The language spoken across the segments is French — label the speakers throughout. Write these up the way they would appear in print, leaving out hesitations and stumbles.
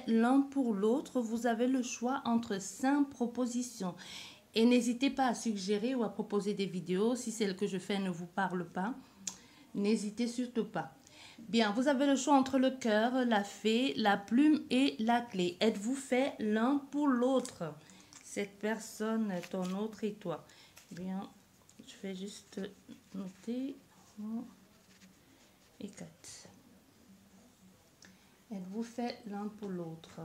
Speaker 1: L'un pour l'autre, vous avez le choix entre 5 propositions. Et n'hésitez pas à suggérer ou à proposer des vidéos si celle que je fais ne vous parle pas. N'hésitez surtout pas. Bien, vous avez le choix entre le cœur, la fée, la plume et la clé. Êtes-vous fait l'un pour l'autre? Cette personne, ton autre et toi. Bien, je vais juste noter 1 et 4. Êtes-vous fait l'un pour l'autre?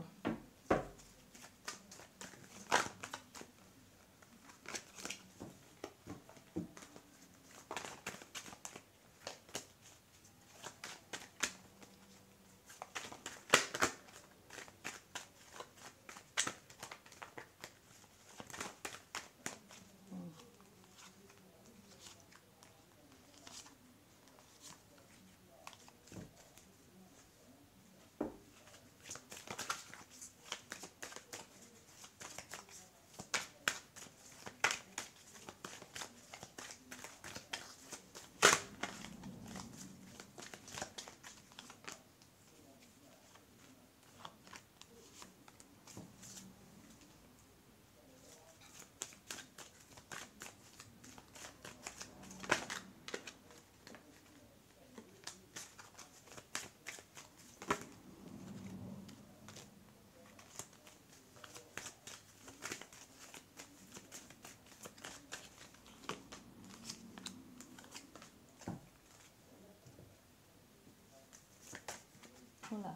Speaker 1: Voilà.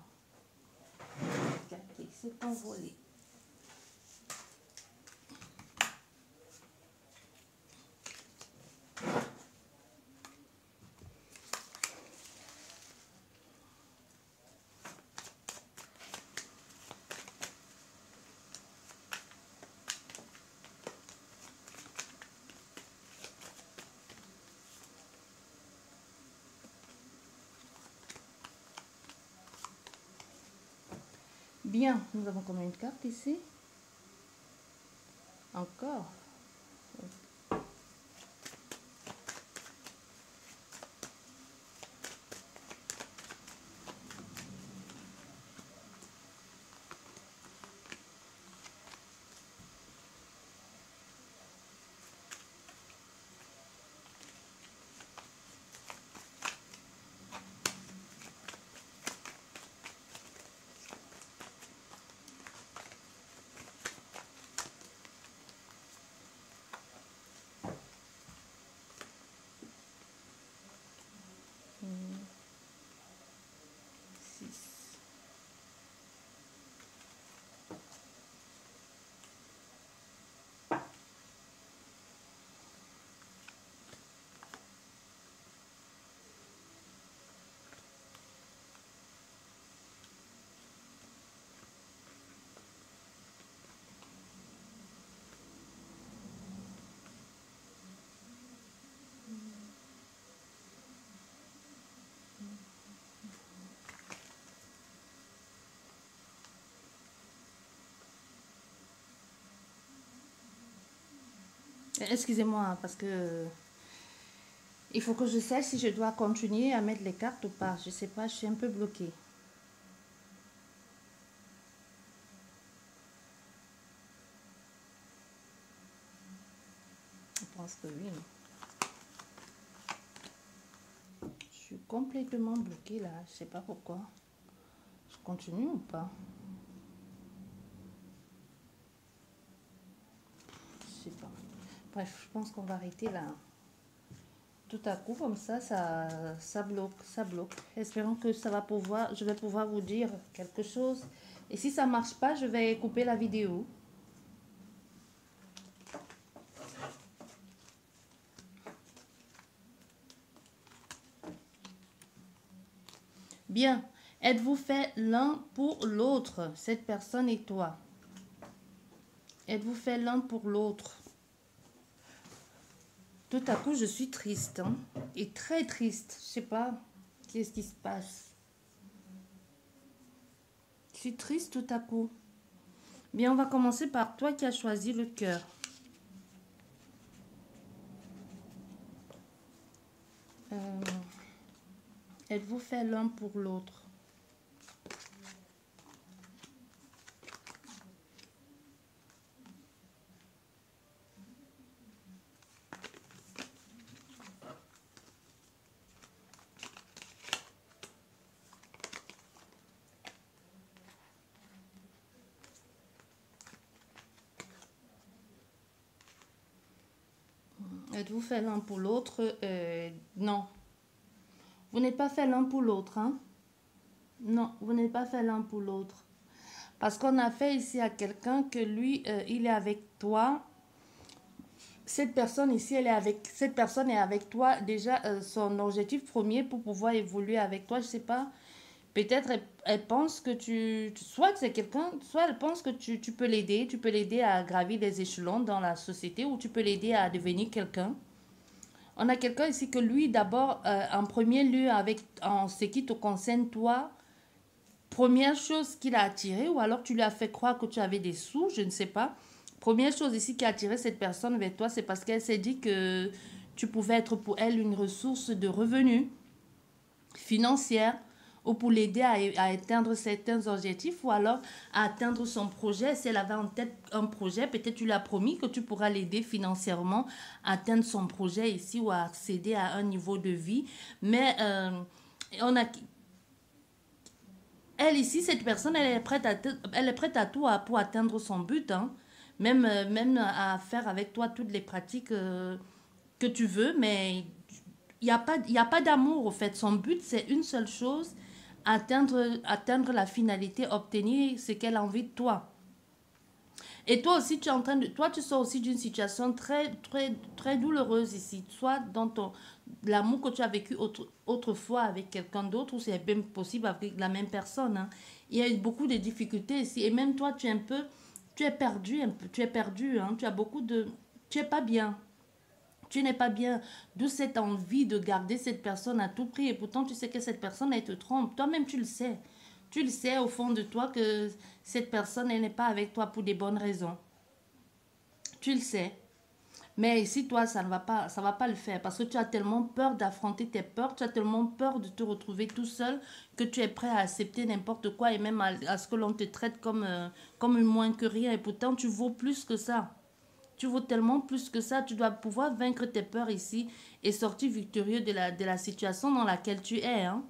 Speaker 1: C'est envolé. Bien, nous avons combien de cartes ici? Encore. Excusez-moi, parce que il faut que je sache si je dois continuer à mettre les cartes ou pas. Je sais pas, je suis un peu bloquée. Je pense que oui. Je suis complètement bloquée là. Je sais pas pourquoi. Je continue ou pas? Je sais pas. Bref, je pense qu'on va arrêter là. Tout à coup, comme ça bloque, ça bloque. Espérons que ça va pouvoir, je vais pouvoir vous dire quelque chose. Et si ça marche pas, je vais couper la vidéo. Bien. Êtes-vous fait l'un pour l'autre, cette personne et toi? Êtes-vous fait l'un pour l'autre? Tout à coup, je suis triste, hein, et très triste. Je sais pas qu'est-ce qui se passe. Je suis triste tout à coup. Bien, on va commencer par toi qui as choisi le cœur. Êtes-vous fait l'un pour l'autre? Êtes-vous fait l'un pour l'autre? Non. Vous n'êtes pas fait l'un pour l'autre, hein? Non, vous n'êtes pas fait l'un pour l'autre. Parce qu'on a fait ici à quelqu'un que lui, il est avec toi. Cette personne ici, cette personne est avec toi. Déjà, son objectif premier pour pouvoir évoluer avec toi, je sais pas. Peut-être elle pense que soit c'est quelqu'un, soit elle pense que tu peux l'aider. Tu peux l'aider à gravir des échelons dans la société ou tu peux l'aider à devenir quelqu'un. On a quelqu'un ici que lui, d'abord, en premier lieu, en ce qui te concerne, toi, première chose qui l'a attiré, ou alors tu lui as fait croire que tu avais des sous, je ne sais pas. Première chose ici qui a attiré cette personne vers toi, c'est parce qu'elle s'est dit que tu pouvais être pour elle une ressource de revenus financière ou pour l'aider à atteindre certains objectifs ou alors à atteindre son projet. Si elle avait en tête un projet, peut-être tu lui as promis que tu pourras l'aider financièrement à atteindre son projet ici ou à accéder à un niveau de vie. Mais on a elle ici, cette personne, elle est prête à tout pour atteindre son but, hein. Même à faire avec toi toutes les pratiques que tu veux, mais il y a pas d'amour au fait. Son but, c'est une seule chose, atteindre la finalité, obtenir ce qu'elle a envie de toi. Et toi aussi, toi, tu sors aussi d'une situation très, très, très douloureuse ici. Soit dans l'amour que tu as vécu autrefois avec quelqu'un d'autre, ou c'est même possible avec la même personne, hein. Il y a eu beaucoup de difficultés ici. Et même toi, tu es perdu un peu, tu es perdu, hein. Tu es pas bien. Tu n'es pas bien. D'où cette envie de garder cette personne à tout prix. Et pourtant, tu sais que cette personne, elle te trompe. Toi-même, tu le sais. Tu le sais au fond de toi que cette personne, elle n'est pas avec toi pour des bonnes raisons. Tu le sais. Mais ici, toi, ça va pas le faire parce que tu as tellement peur d'affronter tes peurs, tu as tellement peur de te retrouver tout seul que tu es prêt à accepter n'importe quoi et même à ce que l'on te traite comme une moins que rien. Et pourtant, tu vaux plus que ça. Tu vaux tellement plus que ça. Tu dois pouvoir vaincre tes peurs ici et sortir victorieux de la situation dans laquelle tu es, hein.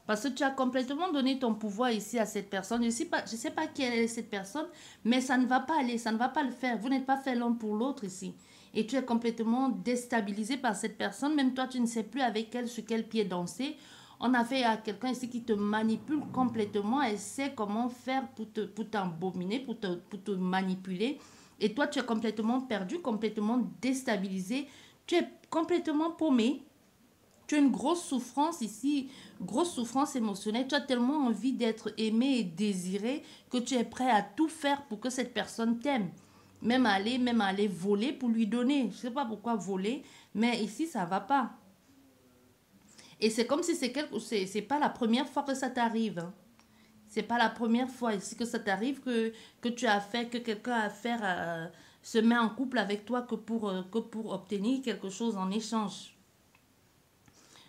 Speaker 1: Parce que tu as complètement donné ton pouvoir ici à cette personne. Je sais pas qui est cette personne, mais ça ne va pas aller, ça ne va pas le faire. Vous n'êtes pas fait l'un pour l'autre ici. Et tu es complètement déstabilisé par cette personne. Même toi, tu ne sais plus avec elle sur quel pied danser. On a fait à quelqu'un ici qui te manipule complètement. Elle sait comment faire pour t'embominer, pour te manipuler. Et toi, tu es complètement perdu, complètement déstabilisé. Tu es complètement paumé. Tu as une grosse souffrance ici, grosse souffrance émotionnelle. Tu as tellement envie d'être aimé et désiré que tu es prêt à tout faire pour que cette personne t'aime. Même aller voler pour lui donner. Je ne sais pas pourquoi voler, mais ici, ça ne va pas. Et c'est comme si c'est pas la première fois que ça t'arrive, hein. C'est pas la première fois ici que ça t'arrive que tu as fait, que quelqu'un a fait, se met en couple avec toi que pour obtenir quelque chose en échange.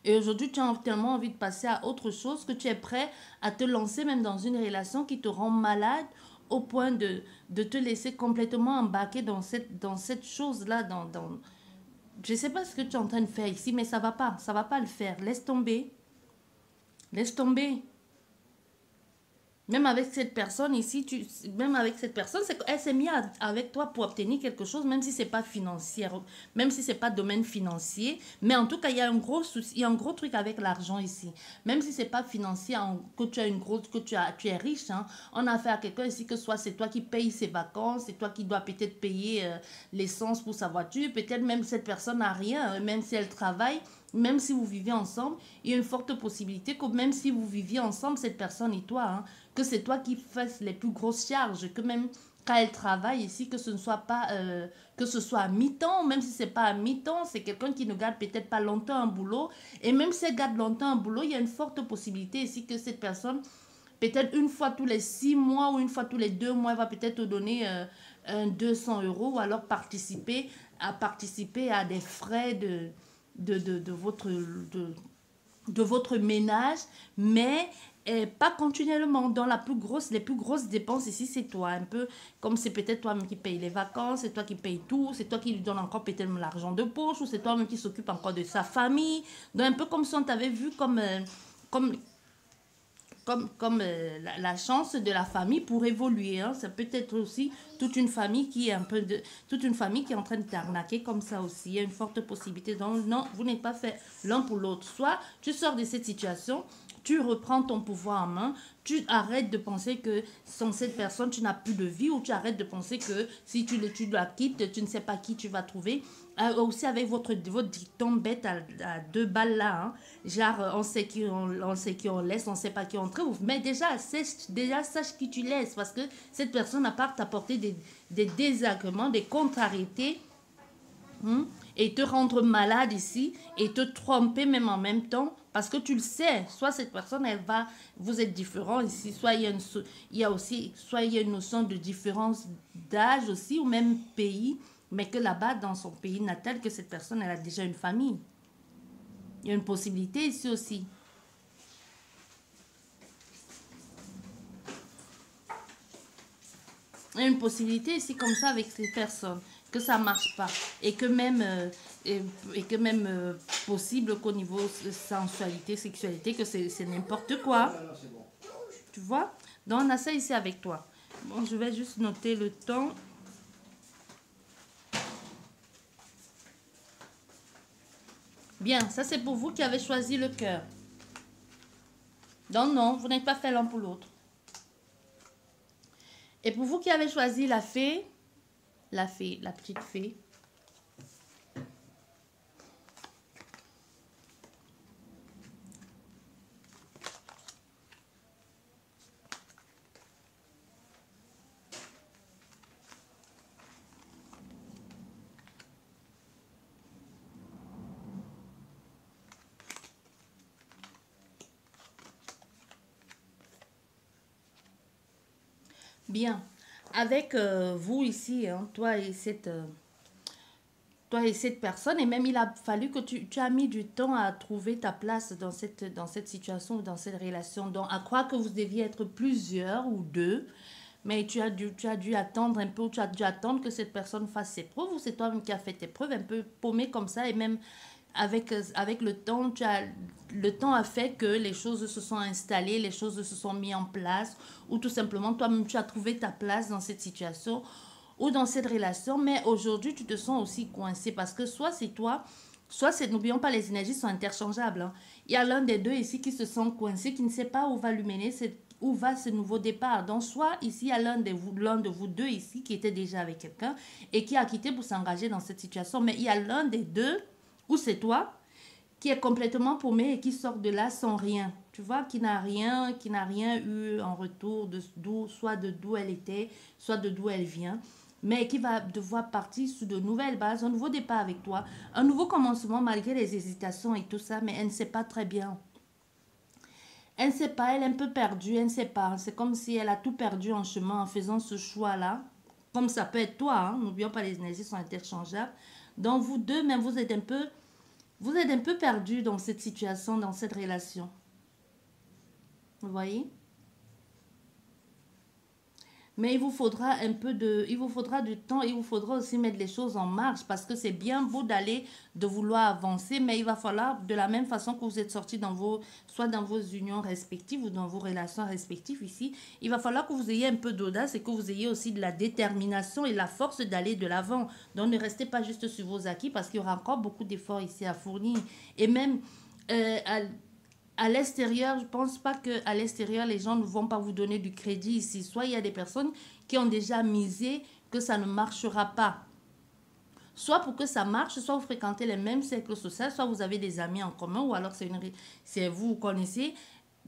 Speaker 1: Et aujourd'hui, tu as tellement envie de passer à autre chose que tu es prêt à te lancer même dans une relation qui te rend malade au point de te laisser complètement embarquer dans cette chose-là. Je ne sais pas ce que tu es en train de faire ici, mais ça va pas le faire. Laisse tomber. Laisse tomber. Même avec cette personne ici, même avec cette personne, elle s'est mise avec toi pour obtenir quelque chose, même si c'est pas financier, même si c'est pas domaine financier. Mais en tout cas, il y a un gros souci, il y a un gros truc avec l'argent ici. Même si c'est pas financier, que tu as une grosse, tu es riche, hein, on a affaire à quelqu'un ici que soit c'est toi qui payes ses vacances, c'est toi qui dois peut-être payer l'essence pour sa voiture, peut-être même cette personne n'a rien, même si elle travaille. Même si vous vivez ensemble, il y a une forte possibilité que même si vous viviez ensemble, cette personne et toi, hein, que c'est toi qui fasses les plus grosses charges, que même quand elle travaille ici, que ce ne soit pas, que ce soit à mi-temps, même si c'est pas à mi-temps, c'est quelqu'un qui ne garde peut-être pas longtemps un boulot, et même si elle garde longtemps un boulot, il y a une forte possibilité ici que cette personne, peut-être une fois tous les 6 mois ou une fois tous les 2 mois, elle va peut-être te donner un 200 euros ou alors participer à des frais de votre ménage, mais pas continuellement. Dans les plus grosses dépenses ici, c'est toi. Un peu comme c'est peut-être toi-même qui paye les vacances, c'est toi qui paye tout, c'est toi qui lui donne encore peut-être l'argent de poche, ou c'est toi-même qui s'occupe encore de sa famille. Donc un peu comme si on t'avait vu comme, la chance de la famille pour évoluer. Hein. Ça peut être aussi toute une famille qui est toute une famille qui est en train de t'arnaquer comme ça aussi. Il y a une forte possibilité. Donc non, vous n'êtes pas fait l'un pour l'autre. Soit tu sors de cette situation, tu reprends ton pouvoir en main, tu arrêtes de penser que sans cette personne, tu n'as plus de vie, ou tu arrêtes de penser que si tu la quittes, tu ne sais pas qui tu vas trouver. Aussi avec votre dicton bête à 2 balles là, hein. Genre on sait qui on laisse, on sait pas qui on trouve, mais déjà sache qui tu laisses, parce que cette personne, à part t'apporter des désagréments, des contrariétés, et te rendre malade ici, et te tromper même en même temps, parce que tu le sais, soit cette personne, vous êtes différents ici, soit il y a aussi, soit il y a une notion de différence d'âge aussi, ou même pays, mais que là-bas, dans son pays natal, que cette personne, elle a déjà une famille. Il y a une possibilité ici aussi. Il y a une possibilité ici comme ça avec ces personnes, que ça marche pas, et que même, possible qu'au niveau sensualité, sexualité, que c'est n'importe quoi. Tu vois? Donc on a ça ici avec toi. Bon, je vais juste noter le temps. Bien, ça c'est pour vous qui avez choisi le cœur. Donc non, vous n'êtes pas fait l'un pour l'autre. Et pour vous qui avez choisi la fée, la petite fée, bien, avec vous ici, hein, toi et cette personne, et même il a fallu que tu as mis du temps à trouver ta place dans cette situation, dans cette relation, donc à croire que vous deviez être plusieurs ou deux, mais tu as dû attendre un peu, ou tu as dû attendre que cette personne fasse ses preuves, ou c'est toi-même qui as fait tes preuves, un peu paumé comme ça, et même avec le temps, le temps a fait que les choses se sont installées, les choses se sont mises en place, ou tout simplement toi-même tu as trouvé ta place dans cette situation ou dans cette relation, mais aujourd'hui tu te sens aussi coincé, parce que soit c'est toi, soit c'est, n'oublions pas, les énergies sont interchangeables. Hein. Il y a l'un des deux ici qui se sent coincé, qui ne sait pas où va lui mener, où va ce nouveau départ. Donc soit ici il y a l'un de vous deux ici qui était déjà avec quelqu'un et qui a quitté pour s'engager dans cette situation, mais il y a l'un des deux, ou c'est toi, qui est complètement paumé et qui sort de là sans rien. Tu vois, qui n'a rien eu en retour soit de d'où elle était, soit de d'où elle vient, mais qui va devoir partir sur de nouvelles bases, un nouveau départ avec toi, un nouveau commencement malgré les hésitations et tout ça, mais elle ne sait pas très bien. Elle ne sait pas, elle est un peu perdue, elle ne sait pas. C'est comme si elle a tout perdu en chemin en faisant ce choix-là. Comme ça peut être toi, hein. N'oublions pas, les énergies sont interchangeables. Donc vous deux, même vous êtes un peu perdu dans cette situation, dans cette relation. Vous voyez? Mais il vous faudra il vous faudra du temps, il vous faudra aussi mettre les choses en marche parce que c'est bien beau de vouloir avancer, mais il va falloir, de la même façon que vous êtes sortis soit dans vos unions respectives ou dans vos relations respectives ici, il va falloir que vous ayez un peu d'audace et que vous ayez aussi de la détermination et la force d'aller de l'avant. Donc ne restez pas juste sur vos acquis parce qu'il y aura encore beaucoup d'efforts ici à fournir. Et même euh, à, à l'extérieur, je pense pas qu'à l'extérieur, les gens ne vont pas vous donner du crédit ici. Soit il y a des personnes qui ont déjà misé que ça ne marchera pas. Soit pour que ça marche, soit vous fréquentez les mêmes cercles sociaux, soit vous avez des amis en commun, ou alors c'est vous connaissez.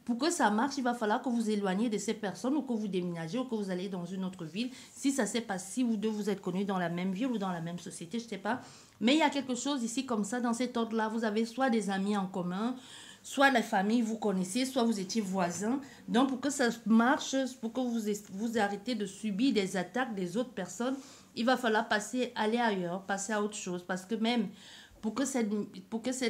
Speaker 1: Pour que ça marche, il va falloir que vous éloigniez de ces personnes ou que vous déménagez ou que vous allez dans une autre ville. Si ça s'est passé, si vous deux vous êtes connus dans la même ville ou dans la même société, je ne sais pas. Mais il y a quelque chose ici comme ça, dans cet ordre-là. Vous avez soit des amis en commun, soit la famille vous connaissez, soit vous étiez voisins. Donc pour que ça marche, pour que vous arrêtez de subir des attaques des autres personnes, il va falloir aller ailleurs, passer à autre chose. Parce que même pour que cette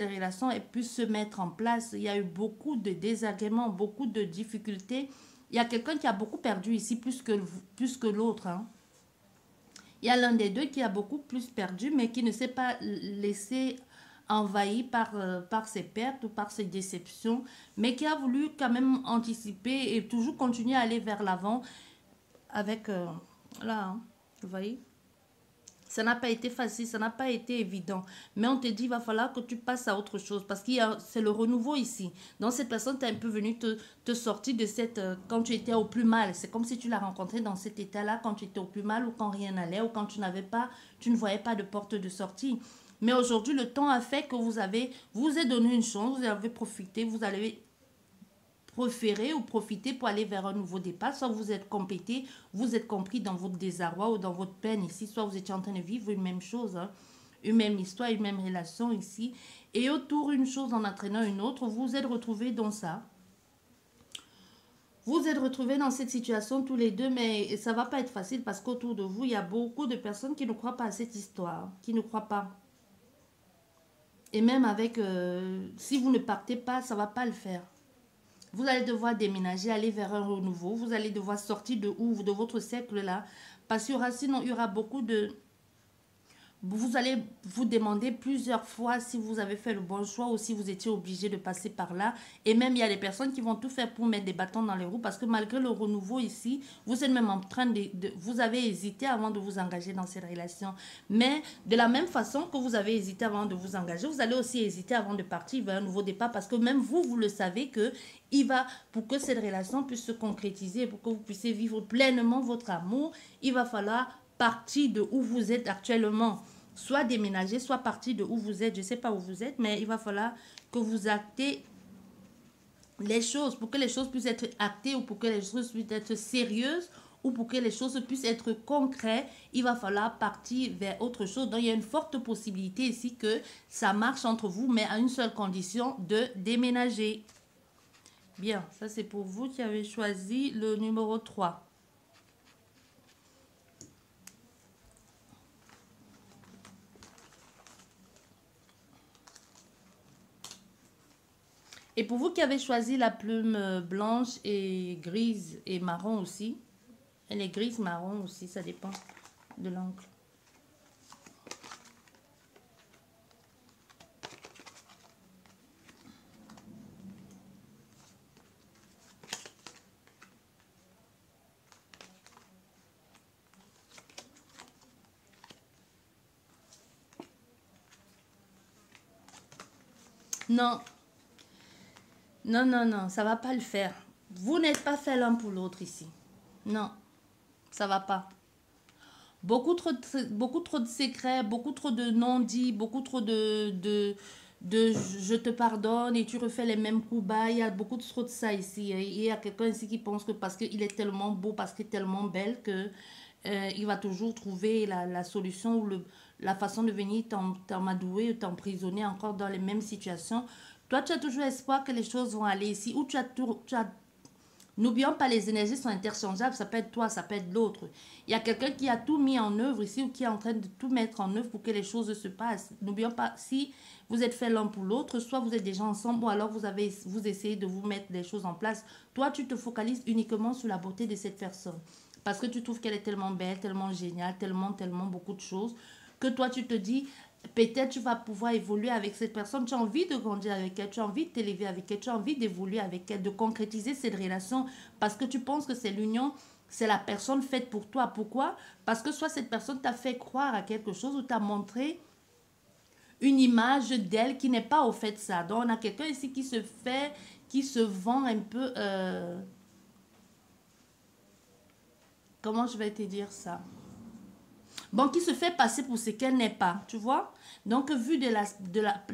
Speaker 1: relation puisse se mettre en place, il y a eu beaucoup de désagréments, beaucoup de difficultés. Il y a quelqu'un qui a beaucoup perdu ici plus que l'autre. Hein. Il y a l'un des deux qui a beaucoup plus perdu, mais qui ne s'est pas laissé envahi par ses pertes ou par ses déceptions, mais qui a voulu quand même anticiper et toujours continuer à aller vers l'avant avec... là, hein, vous voyez? Ça n'a pas été facile, ça n'a pas été évident. Mais on te dit, il va falloir que tu passes à autre chose. Parce que c'est le renouveau ici. Donc cette personne t'est un peu venue te sortir de quand tu étais au plus mal. C'est comme si tu l'as rencontré dans cet état-là quand tu étais au plus mal ou quand rien n'allait ou quand tu ne voyais pas de porte de sortie. Mais aujourd'hui, le temps a fait que vous êtes donné une chance, vous avez profité, vous avez préférez ou profiter pour aller vers un nouveau départ. Soit vous êtes complété, vous êtes compris dans votre désarroi ou dans votre peine ici, soit vous étiez en train de vivre une même chose, hein, une même histoire, une même relation ici. Et autour, une chose en entraînant une autre, vous êtes retrouvés dans ça. Vous êtes retrouvés dans cette situation tous les deux, mais ça va pas être facile parce qu'autour de vous, il y a beaucoup de personnes qui ne croient pas à cette histoire, qui ne croient pas. Et même si vous ne partez pas, ça va pas le faire. Vous allez devoir déménager, aller vers un renouveau. Vous allez devoir sortir de votre cercle là. Parce qu'il y aura, sinon, il y aura beaucoup de... Vous allez vous demander plusieurs fois si vous avez fait le bon choix ou si vous étiez obligé de passer par là. Et même, il y a des personnes qui vont tout faire pour mettre des bâtons dans les roues parce que malgré le renouveau ici, vous êtes même en train vous avez hésité avant de vous engager dans cette relation. Mais de la même façon que vous avez hésité avant de vous engager, vous allez aussi hésiter avant de partir vers un nouveau départ parce que même vous le savez que pour que cette relation puisse se concrétiser, pour que vous puissiez vivre pleinement votre amour, il va falloir partir de où vous êtes actuellement. Soit déménager, soit partir de où vous êtes. Je ne sais pas où vous êtes, mais il va falloir que vous actez les choses pour que les choses puissent être actées ou pour que les choses puissent être sérieuses ou pour que les choses puissent être concrètes. Il va falloir partir vers autre chose. Donc, il y a une forte possibilité ici que ça marche entre vous, mais à une seule condition de déménager. Bien, ça c'est pour vous qui avez choisi le numéro 3. Et pour vous qui avez choisi la plume blanche et grise et marron aussi, elle est grise, marron aussi, ça dépend de l'encre. Non, non, non, non, ça va pas le faire. Vous n'êtes pas fait l'un pour l'autre ici. Non, ça va pas. Beaucoup trop de secrets, beaucoup trop de non-dits, beaucoup trop de je te pardonne et tu refais les mêmes coups bas. Il y a beaucoup trop de ça ici. Il y a quelqu'un ici qui pense que parce qu'il est tellement beau, parce qu'il est tellement belle que il va toujours trouver la solution ou la façon de venir t'emmadouer ou t'emprisonner encore dans les mêmes situations. Toi, tu as toujours espoir que les choses vont aller ici. Ou n'oublions pas, les énergies sont interchangeables. Ça peut être toi, ça peut être l'autre. Il y a quelqu'un qui a tout mis en œuvre ici ou qui est en train de tout mettre en œuvre pour que les choses se passent. N'oublions pas, si vous êtes fait l'un pour l'autre, soit vous êtes déjà ensemble ou alors vous essayez de vous mettre des choses en place. Toi, tu te focalises uniquement sur la beauté de cette personne. parce que tu trouves qu'elle est tellement belle, tellement géniale, tellement beaucoup de choses, que toi tu te dis, peut-être tu vas pouvoir évoluer avec cette personne, tu as envie de grandir avec elle, tu as envie de t'élever avec elle, tu as envie d'évoluer avec elle, de concrétiser cette relation, parce que tu penses que c'est l'union, c'est la personne faite pour toi. Pourquoi? Parce que soit cette personne t'a fait croire à quelque chose ou t'a montré une image d'elle qui n'est pas au fait de ça. Donc on a quelqu'un ici qui se vend un peu, comment je vais te dire ça? Bon, qui se fait passer pour ce qu'elle n'est pas, tu vois. Donc, vu de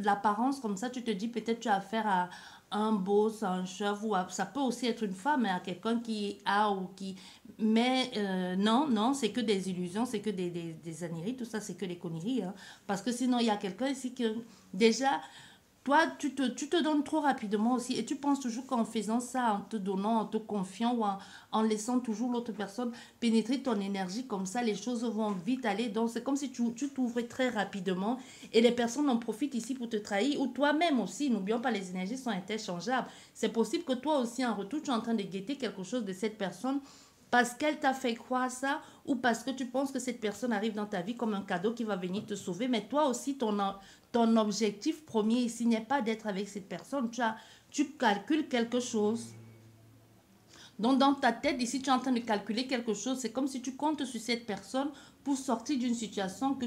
Speaker 1: l'apparence comme ça, tu te dis peut-être tu as affaire à un boss, à un chef, ou ça peut aussi être une femme, mais à quelqu'un qui a ou qui... Mais non, non, c'est que des illusions, c'est que des âneries, tout ça, c'est que des conneries. Hein. Parce que sinon, il y a quelqu'un ici que déjà... Toi, tu te donnes trop rapidement aussi et tu penses toujours qu'en faisant ça, en te donnant, en te confiant ou en laissant toujours l'autre personne pénétrer ton énergie comme ça, les choses vont vite aller. Donc, c'est comme si tu t'ouvrais très rapidement et les personnes en profitent ici pour te trahir ou toi-même aussi. N'oublions pas, les énergies sont interchangeables. C'est possible que toi aussi, en retour, tu es en train de guetter quelque chose de cette personne parce qu'elle t'a fait croire ça ou parce que tu penses que cette personne arrive dans ta vie comme un cadeau qui va venir te sauver. Mais toi aussi, ton objectif premier ici n'est pas d'être avec cette personne. Tu calcules quelque chose. Donc, dans ta tête, ici, tu es en train de calculer quelque chose. C'est comme si tu comptes sur cette personne pour sortir d'une situation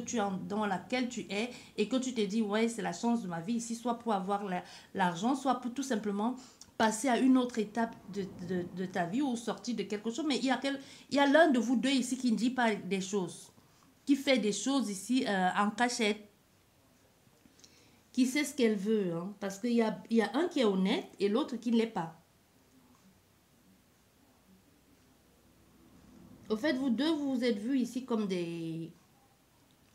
Speaker 1: dans laquelle tu es et que tu te dis, ouais, c'est la chance de ma vie ici, soit pour avoir l'argent, soit pour tout simplement passer à une autre étape de ta vie ou sortir de quelque chose. Mais il y a l'un de vous deux ici qui ne dit pas des choses, qui fait des choses ici en cachette, qui sait ce qu'elle veut. Hein, parce qu'il y a un qui est honnête et l'autre qui ne l'est pas. Au fait, vous deux, vous vous êtes vus ici comme des...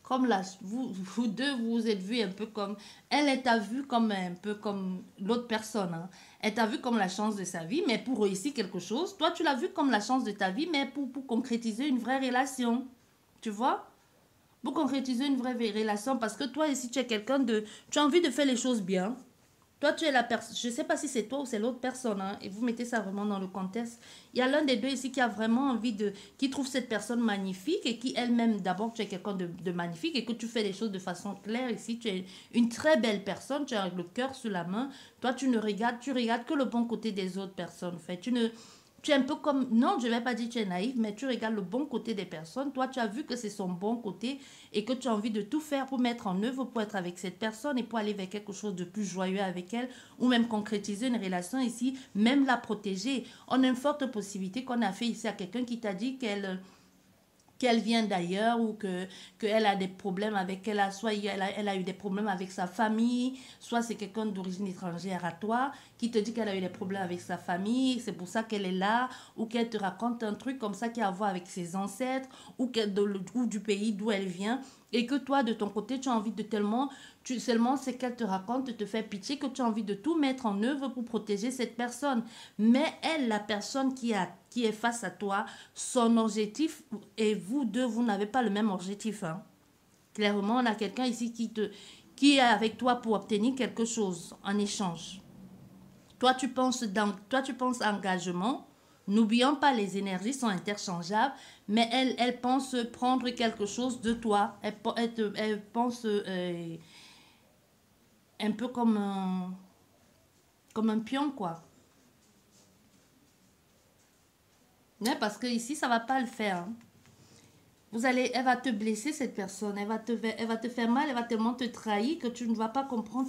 Speaker 1: Comme là, vous deux, vous vous êtes vus un peu comme... Elle t'a vu comme un peu comme l'autre personne. Hein. Elle t'a vu comme la chance de sa vie, mais pour réussir quelque chose. Toi, tu l'as vu comme la chance de ta vie, mais pour concrétiser une vraie relation. Tu vois? Pour concrétiser une vraie relation. Parce que toi, ici, tu es quelqu'un de... Tu as envie de faire les choses bien. Toi, tu es la personne, je ne sais pas si c'est toi ou c'est l'autre personne, hein, et vous mettez ça vraiment dans le contexte. Il y a l'un des deux ici qui a vraiment envie qui trouve cette personne magnifique et qui elle-même, d'abord, tu es quelqu'un de magnifique et que tu fais les choses de façon claire. Ici, tu es une très belle personne, tu as le cœur sous la main. Toi, tu regardes que le bon côté des autres personnes, en fait. Tu es un peu comme, non, je ne vais pas dire que tu es naïf, mais tu regardes le bon côté des personnes. Toi, tu as vu que c'est son bon côté et que tu as envie de tout faire pour mettre en œuvre, pour être avec cette personne et pour aller vers quelque chose de plus joyeux avec elle ou même concrétiser une relation ici, même la protéger. On a une forte possibilité qu'on a fait ici à quelqu'un qui t'a dit qu'elle vient d'ailleurs ou qu'elle a des problèmes avec elle, soit elle a eu des problèmes avec sa famille, soit c'est quelqu'un d'origine étrangère à toi qui te dit qu'elle a eu des problèmes avec sa famille, c'est pour ça qu'elle est là, ou qu'elle te raconte un truc comme ça qui a à voir avec ses ancêtres ou du pays d'où elle vient et que toi de ton côté tu as envie de seulement c'est qu'elle te raconte te fait pitié que tu as envie de tout mettre en œuvre pour protéger cette personne, mais elle, la personne qui est face à toi, son objectif, et vous deux, vous n'avez pas le même objectif. Hein. Clairement, on a quelqu'un ici qui est avec toi pour obtenir quelque chose en échange. Toi, tu penses engagement. N'oublions pas, les énergies sont interchangeables, mais elle pense prendre quelque chose de toi. Elle pense un peu comme un pion, quoi. Mais parce que ici, ça va pas le faire. Hein. Elle va te blesser, cette personne. Elle va te faire mal, elle va tellement te trahir que tu ne vas pas comprendre.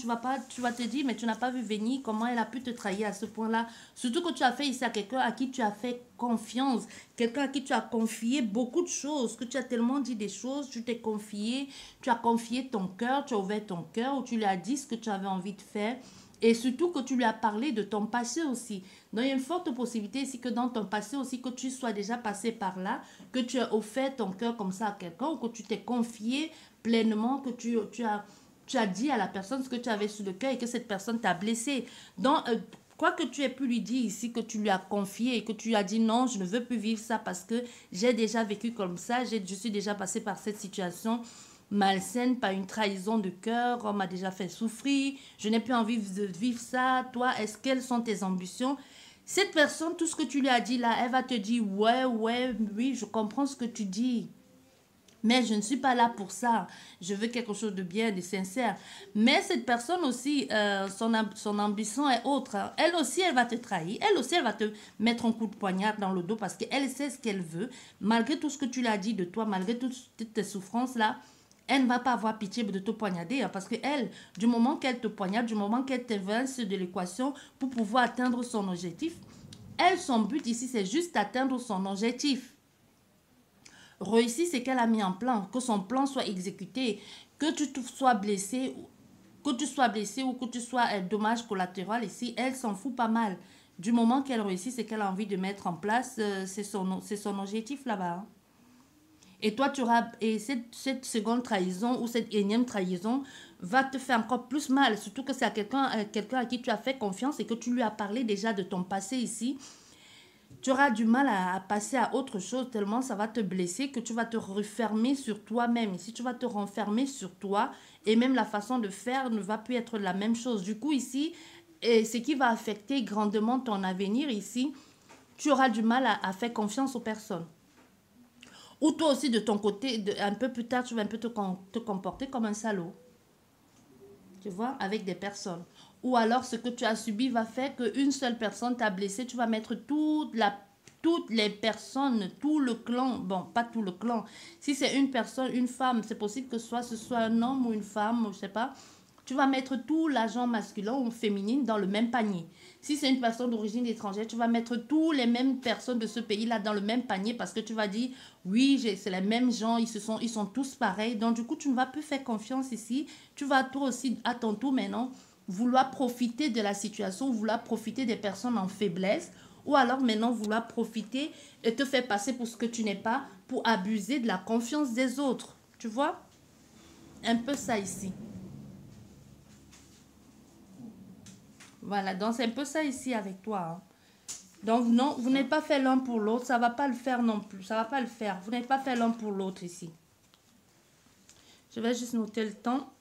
Speaker 1: Tu vas te dire, mais tu n'as pas vu venir comment elle a pu te trahir à ce point-là. Surtout que tu as fait ici à quelqu'un à qui tu as fait confiance. Quelqu'un à qui tu as confié beaucoup de choses. Que tu as tellement dit des choses, tu t'es confié. Tu as confié ton cœur, tu as ouvert ton cœur, ou tu lui as dit ce que tu avais envie de faire. Et surtout que tu lui as parlé de ton passé aussi. Donc, il y a une forte possibilité ici que dans ton passé aussi, que tu sois déjà passé par là, que tu as offert ton cœur comme ça à quelqu'un, ou que tu t'es confié pleinement, que tu as dit à la personne ce que tu avais sur le cœur et que cette personne t'a blessé. Donc, quoi que tu aies pu lui dire ici, que tu lui as confié et que tu lui as dit non, je ne veux plus vivre ça parce que j'ai déjà vécu comme ça, je suis déjà passé par cette situation malsaine, par une trahison de cœur, on m'a déjà fait souffrir, je n'ai plus envie de vivre ça. Toi, quelles sont tes ambitions? Cette personne, tout ce que tu lui as dit là, elle va te dire, ouais, ouais, oui, je comprends ce que tu dis. Mais je ne suis pas là pour ça. Je veux quelque chose de bien, de sincère. Mais cette personne aussi, son ambition est autre, hein. Elle aussi, elle va te trahir. Elle aussi, elle va te mettre un coup de poignard dans le dos parce qu'elle sait ce qu'elle veut. Malgré tout ce que tu l'as dit de toi, malgré toutes tes souffrances là, elle ne va pas avoir pitié de te poignarder, hein, parce qu'elle, du moment qu'elle te poignarde, du moment qu'elle t'évince de l'équation pour pouvoir atteindre son objectif, elle, son but ici, c'est juste atteindre son objectif. Réussir, c'est qu'elle a mis en plan, que son plan soit exécuté, que tu sois blessé, que tu sois blessé ou que tu sois un dommage collatéral ici, elle s'en fout pas mal. Du moment qu'elle réussit, c'est qu'elle a envie de mettre en place, c'est son objectif là-bas, hein. Et toi, cette seconde trahison ou cette énième trahison va te faire encore plus mal. Surtout que c'est à quelqu'un à qui tu as fait confiance et que tu lui as parlé déjà de ton passé ici. Tu auras du mal à passer à autre chose tellement ça va te blesser que tu vas te refermer sur toi-même. Ici, tu vas te renfermer sur toi et même la façon de faire ne va plus être la même chose. Du coup, ici, ce qui va affecter grandement ton avenir ici, tu auras du mal à faire confiance aux personnes. Ou toi aussi, de ton côté, un peu plus tard, tu vas un peu te comporter comme un salaud. Tu vois, avec des personnes. Ou alors, ce que tu as subi va faire qu'une seule personne t'a blessé. Tu vas mettre toutes les personnes, tout le clan. Bon, pas tout le clan. Si c'est une personne, une femme, c'est possible que ce soit un homme ou une femme, je ne sais pas. Tu vas mettre tout l'agent masculin ou féminin dans le même panier. Si c'est une personne d'origine étrangère, tu vas mettre tous les mêmes personnes de ce pays-là dans le même panier parce que tu vas dire, oui, c'est les mêmes gens, ils sont tous pareils. Donc, du coup, tu ne vas plus faire confiance ici. Tu vas toi aussi, à ton tour maintenant, vouloir profiter de la situation, vouloir profiter des personnes en faiblesse ou alors maintenant vouloir profiter et te faire passer pour ce que tu n'es pas pour abuser de la confiance des autres. Tu vois? Un peu ça ici. Voilà, donc c'est un peu ça ici avec toi, hein. Donc non, vous n'êtes pas fait l'un pour l'autre, ça ne va pas le faire non plus, ça ne va pas le faire. Vous n'êtes pas fait l'un pour l'autre ici. Je vais juste noter le temps.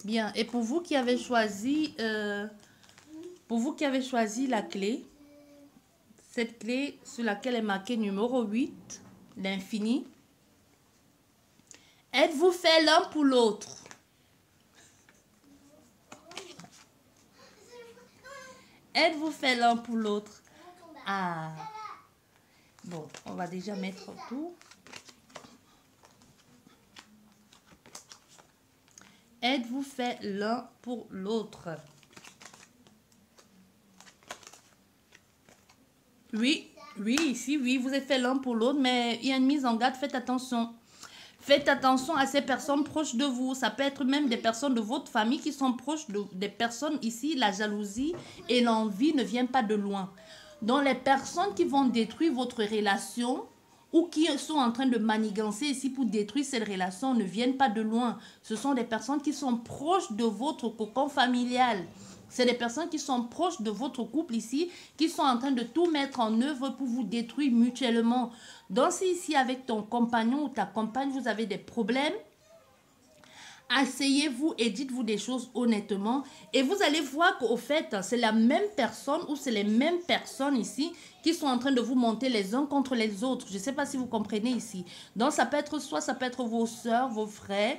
Speaker 1: Bien, et pour vous qui avez choisi, la clé, cette clé sur laquelle est marqué numéro 8, l'infini, êtes-vous fait l'un pour l'autre? Êtes-vous fait l'un pour l'autre? Ah. Bon, on va déjà mettre tout. Êtes-vous fait l'un pour l'autre? Oui, oui, ici, oui, vous êtes fait l'un pour l'autre, mais il y a une mise en garde, faites attention. Faites attention à ces personnes proches de vous. Ça peut être même des personnes de votre famille qui sont proches des personnes ici. La jalousie et l'envie ne viennent pas de loin. Donc, les personnes qui vont détruire votre relation ou qui sont en train de manigancer ici pour détruire cette relation ne viennent pas de loin. Ce sont des personnes qui sont proches de votre cocon familial. C'est des personnes qui sont proches de votre couple ici, qui sont en train de tout mettre en œuvre pour vous détruire mutuellement. Donc, si ici avec ton compagnon ou ta compagne, vous avez des problèmes, asseyez-vous et dites-vous des choses honnêtement. Et vous allez voir qu'au fait, c'est la même personne ou c'est les mêmes personnes ici qui sont en train de vous monter les uns contre les autres. Je ne sais pas si vous comprenez ici. Donc, ça peut être vos soeurs, vos frères,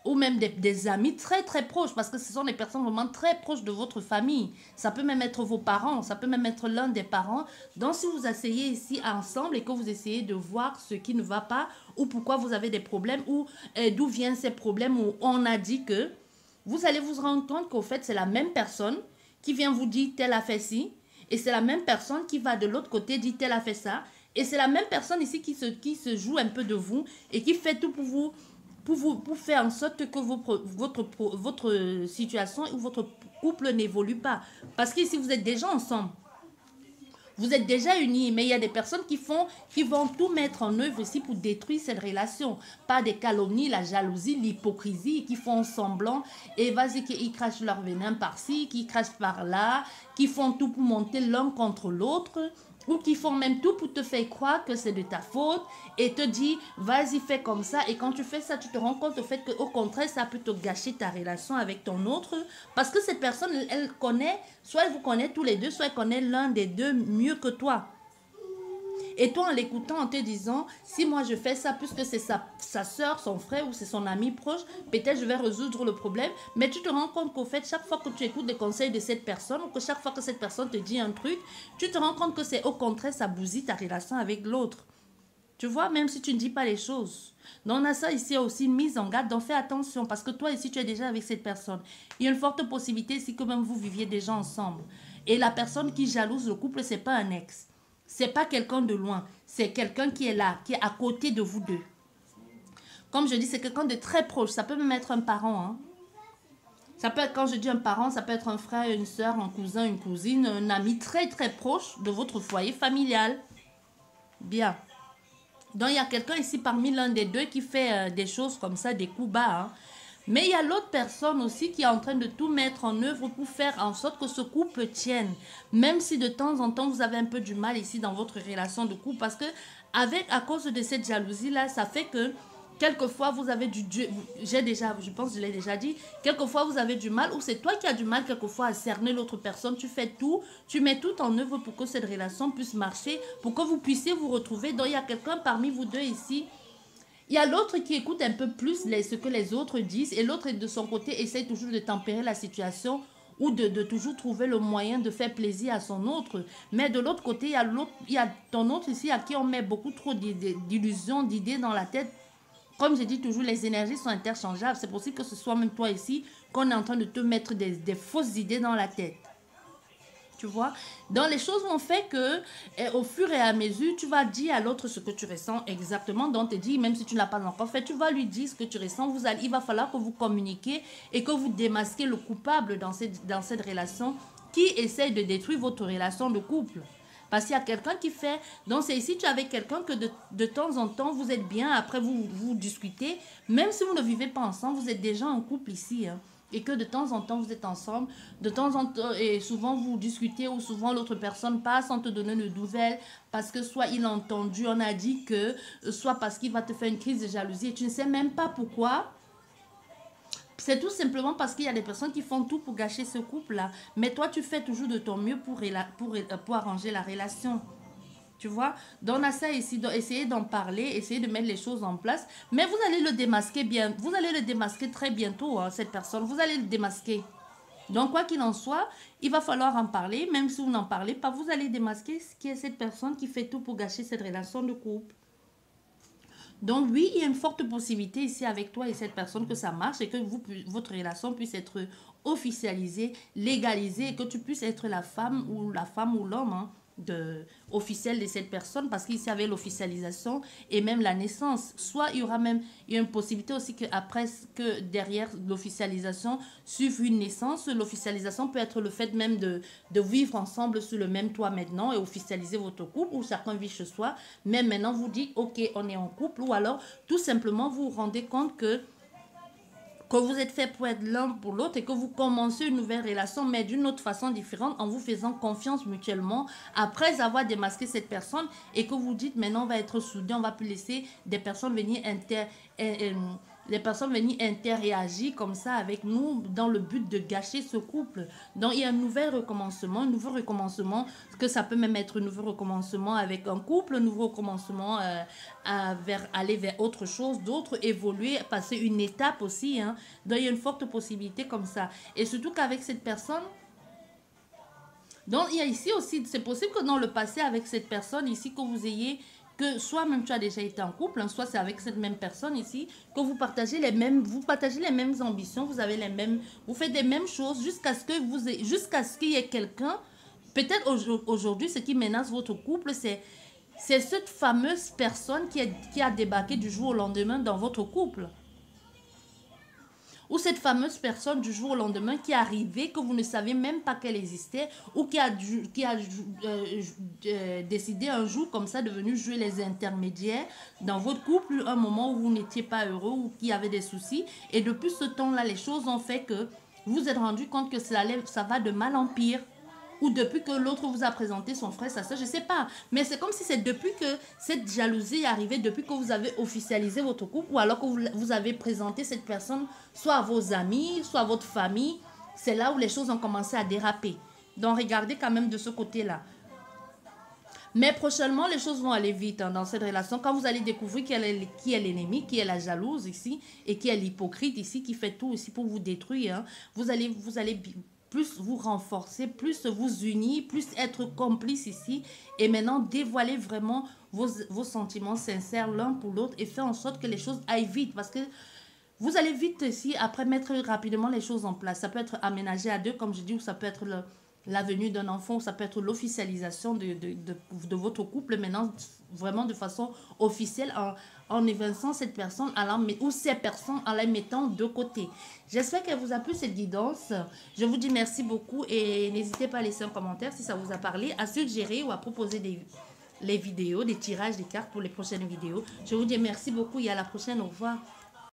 Speaker 1: ou même des amis très très proches, parce que ce sont des personnes vraiment très proches de votre famille. Ça peut même être vos parents, ça peut même être l'un des parents. Donc si vous asseyez ici ensemble et que vous essayez de voir ce qui ne va pas, ou pourquoi vous avez des problèmes, ou d'où viennent ces problèmes, ou on a dit que, vous allez vous rendre compte qu'au fait c'est la même personne qui vient vous dire tel a fait ci, et c'est la même personne qui va de l'autre côté dire tel a fait ça, et c'est la même personne ici qui se joue un peu de vous, et qui fait tout pour faire en sorte que votre situation ou votre couple n'évolue pas. Parce que si vous êtes déjà ensemble, vous êtes déjà unis, mais il y a des personnes qui vont tout mettre en œuvre ici pour détruire cette relation. Par des calomnies, la jalousie, l'hypocrisie, qui font semblant, et vas-y, qu'ils crachent leur venin par-ci, qu'ils crachent par-là, qui font tout pour monter l'un contre l'autre. ou qui font même tout pour te faire croire que c'est de ta faute et te dit vas-y fais comme ça, et quand tu fais ça tu te rends compte au fait qu'au contraire ça peut te gâcher ta relation avec ton autre, parce que cette personne elle connaît, soit elle vous connaît tous les deux, soit elle connaît l'un des deux mieux que toi. Et toi, en l'écoutant, en te disant, si moi je fais ça, puisque c'est sa soeur, son frère ou c'est son ami proche, peut-être je vais résoudre le problème. Mais tu te rends compte qu'au fait, chaque fois que tu écoutes les conseils de cette personne, ou que chaque fois que cette personne te dit un truc, tu te rends compte que c'est au contraire, ça bousille ta relation avec l'autre. Tu vois, même si tu ne dis pas les choses. Donc, on a ça ici aussi, mise en garde. Donc, fais attention, parce que toi, ici, tu es déjà avec cette personne. Il y a une forte possibilité ici que même vous viviez déjà ensemble. Et la personne qui jalouse le couple, c'est pas un ex. C'est pas quelqu'un de loin. C'est quelqu'un qui est là, qui est à côté de vous deux. Comme je dis, c'est quelqu'un de très proche. Ça peut même être un parent. Hein. Ça peut être, quand je dis un parent, ça peut être un frère, une soeur, un cousin, une cousine, un ami très, très proche de votre foyer familial. Bien. Donc, il y a quelqu'un ici parmi l'un des deux qui fait des choses comme ça, des coups bas. Hein. Mais il y a l'autre personne aussi qui est en train de tout mettre en œuvre pour faire en sorte que ce couple tienne. Même si de temps en temps, vous avez un peu du mal ici dans votre relation de couple. Parce que à cause de cette jalousie-là, ça fait que quelquefois, vous avez je pense que je l'ai déjà dit, quelquefois, vous avez du mal, ou c'est toi qui as du mal quelquefois à cerner l'autre personne. Tu fais tout, tu mets tout en œuvre pour que cette relation puisse marcher, pour que vous puissiez vous retrouver. Donc, il y a quelqu'un parmi vous deux ici. Il y a l'autre qui écoute un peu plus ce que les autres disent, et l'autre de son côté essaie toujours de tempérer la situation ou de toujours trouver le moyen de faire plaisir à son autre. Mais de l'autre côté, il y a ton autre ici à qui on met beaucoup trop d'illusions, d'idées dans la tête. Comme je dis toujours, les énergies sont interchangeables. C'est possible que ce soit même toi ici qu'on est en train de te mettre des fausses idées dans la tête. Tu vois, donc les choses vont faire que au fur et à mesure, tu vas dire à l'autre ce que tu ressens exactement. Donc, te dit, même si tu ne l'as pas encore fait, tu vas lui dire ce que tu ressens. Il va falloir que vous communiquiez et que vous démasquez le coupable dans cette relation qui essaye de détruire votre relation de couple. Parce qu'il y a quelqu'un qui fait... Donc, c'est ici, tu es avec quelqu'un que de temps en temps, vous êtes bien. Après, vous discutez. Même si vous ne vivez pas ensemble, vous êtes déjà en couple ici, hein. Et que de temps en temps, vous êtes ensemble, de temps en temps, et souvent vous discutez, ou souvent l'autre personne passe sans te donner de nouvelles, parce que soit il a entendu, on a dit que, soit parce qu'il va te faire une crise de jalousie, et tu ne sais même pas pourquoi. C'est tout simplement parce qu'il y a des personnes qui font tout pour gâcher ce couple-là. Mais toi, tu fais toujours de ton mieux pour arranger la relation. Tu vois, donc on a ça ici, donc essayez d'en parler, essayez de mettre les choses en place. Mais vous allez le démasquer bien, vous allez le démasquer très bientôt, hein, cette personne. Vous allez le démasquer. Donc quoi qu'il en soit, il va falloir en parler. Même si vous n'en parlez pas, vous allez démasquer ce qui est cette personne qui fait tout pour gâcher cette relation de couple. Donc oui, il y a une forte possibilité ici avec toi et cette personne que ça marche et que votre relation puisse être officialisée, légalisée, et que tu puisses être la femme ou l'homme, hein, officiel de cette personne, parce qu'il y avait l'officialisation et même la naissance. Soit il y aura même une possibilité aussi que derrière l'officialisation suive une naissance. L'officialisation peut être le fait même de vivre ensemble sur le même toit maintenant et officialiser votre couple, ou chacun vit chez soi, mais maintenant vous dites ok, on est en couple, ou alors tout simplement vous vous rendez compte que vous êtes fait pour être l'un pour l'autre et que vous commencez une nouvelle relation, mais d'une autre façon différente, en vous faisant confiance mutuellement, après avoir démasqué cette personne, et que vous dites maintenant on va être soudés, on va plus laisser des personnes venir interréagir comme ça avec nous dans le but de gâcher ce couple. Donc il y a un nouveau recommencement, que ça peut même être un nouveau recommencement avec un couple, un nouveau recommencement aller vers autre chose, d'autre, évoluer, passer une étape aussi, hein. Donc il y a une forte possibilité comme ça. Et surtout qu'avec cette personne, donc il y a ici aussi, c'est possible que dans le passé avec cette personne ici, que vous ayez, que soit même tu as déjà été en couple, hein, soit c'est avec cette même personne ici, que vous partagez les mêmes ambitions, vous faites les mêmes choses jusqu'à ce qu'il y ait quelqu'un. Peut-être aujourd'hui, ce qui menace votre couple, c'est cette fameuse personne qui a débarqué du jour au lendemain dans votre couple. Ou cette fameuse personne du jour au lendemain qui est arrivée, que vous ne saviez même pas qu'elle existait, ou qui a décidé un jour comme ça de venir jouer les intermédiaires dans votre couple, un moment où vous n'étiez pas heureux ou qui avait des soucis. Et depuis ce temps-là, les choses ont fait que vous vous êtes rendu compte que ça va de mal en pire. ou depuis que l'autre vous a présenté son frère, sa soeur, je ne sais pas. Mais c'est comme si c'est depuis que cette jalousie est arrivée, depuis que vous avez officialisé votre couple, ou alors que vous avez présenté cette personne soit à vos amis, soit à votre famille. C'est là où les choses ont commencé à déraper. Donc regardez quand même de ce côté-là. Mais prochainement, les choses vont aller vite dans cette relation. Quand vous allez découvrir qui est l'ennemi, qui est la jalouse ici, et qui est l'hypocrite ici, qui fait tout ici pour vous détruire, vous allez plus vous renforcer, plus vous unir, plus être complice ici, et maintenant dévoiler vraiment vos sentiments sincères l'un pour l'autre et faire en sorte que les choses aillent vite, parce que vous allez vite ici, après mettre rapidement les choses en place. Ça peut être aménagé à deux, comme je dis, ou ça peut être la venue d'un enfant, ou ça peut être l'officialisation de votre couple maintenant, vraiment de façon officielle, en évinçant cette personne ou ces personnes en la mettant de côté. J'espère qu'elle vous a plu cette guidance. Je vous dis merci beaucoup et n'hésitez pas à laisser un commentaire si ça vous a parlé, à suggérer ou à proposer les vidéos, des tirages des cartes pour les prochaines vidéos. Je vous dis merci beaucoup et à la prochaine. Au revoir.